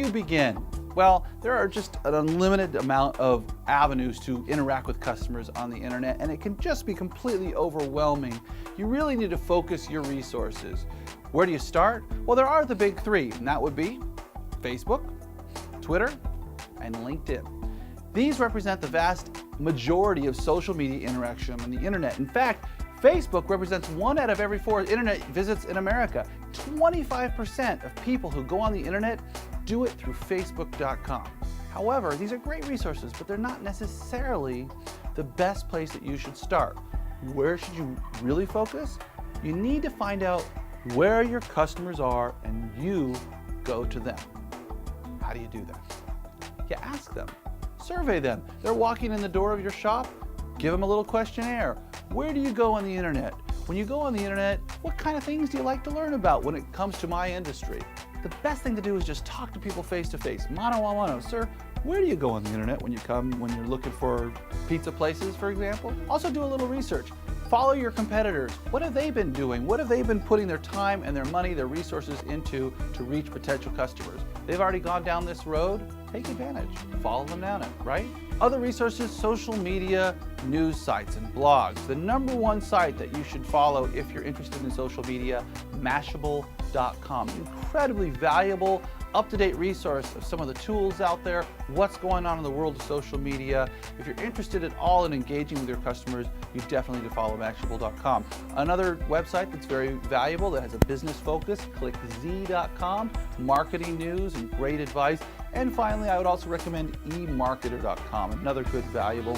you begin? Well, there are just an unlimited amount of avenues to interact with customers on the internet, and it can just be completely overwhelming. You really need to focus your resources. Where do you start? Well, there are the big three, and that would be Facebook, Twitter, and LinkedIn. These represent the vast majority of social media interaction on the internet. In fact, Facebook represents 1 out of every 4 internet visits in America. 25% of people who go on the internet do it through Facebook.com. However, these are great resources, but they're not necessarily the best place that you should start. Where should you really focus? You need to find out where your customers are and you go to them. How do you do that? You ask them. Survey them. They're walking in the door of your shop. Give them a little questionnaire. Where do you go on the internet? When you go on the internet, what kind of things do you like to learn about when it comes to my industry? The best thing to do is just talk to people face to face, mano a mano. Sir, where do you go on the internet when you're looking for pizza places, for example? Also do a little research. Follow your competitors. What have they been doing? What have they been putting their time and their money, their resources into to reach potential customers? They've already gone down this road. Take advantage. Follow them down it, right? Other resources, social media, news sites, and blogs. The #1 site that you should follow if you're interested in social media, Mashable.com. Incredibly valuable, up-to-date resource of some of the tools out there, what's going on in the world of social media. If you're interested at all in engaging with your customers, you definitely need to follow Mashable.com. Another website that's very valuable that has a business focus, clickz.com, marketing news and great advice. And finally, I would also recommend eMarketer.com, another good, valuable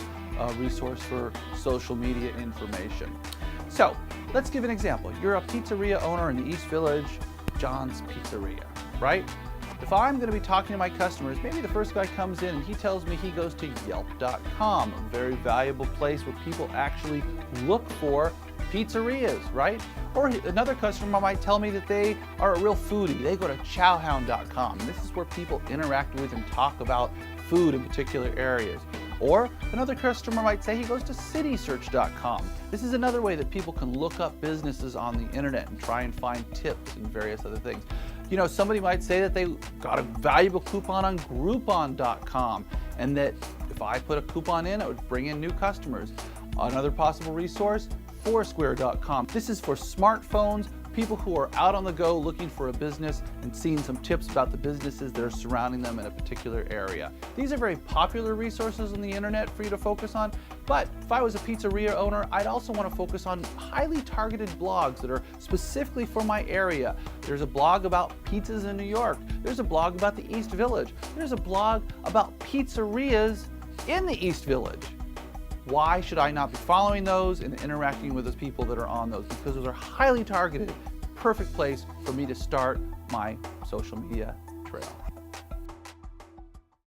resource for social media information. So let's give an example. You're a pizzeria owner in the East Village, John's Pizzeria, right? If I'm going to be talking to my customers, maybe the first guy comes in and he tells me he goes to Yelp.com, a very valuable place where people actually look for pizzerias, right? Or another customer might tell me that they are a real foodie. They go to Chowhound.com. This is where people interact with and talk about food in particular areas. Or another customer might say he goes to CitySearch.com. This is another way that people can look up businesses on the internet and try and find tips and various other things. You know, somebody might say that they got a valuable coupon on Groupon.com and that if I put a coupon in, it would bring in new customers. Another possible resource, Foursquare.com. This is for smartphones, people who are out on the go looking for a business and seeing some tips about the businesses that are surrounding them in a particular area. These are very popular resources on the internet for you to focus on, but if I was a pizzeria owner, I'd also want to focus on highly targeted blogs that are specifically for my area. There's a blog about pizzas in New York. There's a blog about the East Village. There's a blog about pizzerias in the East Village. Why should I not be following those and interacting with those people that are on those? Because those are highly targeted, perfect place for me to start my social media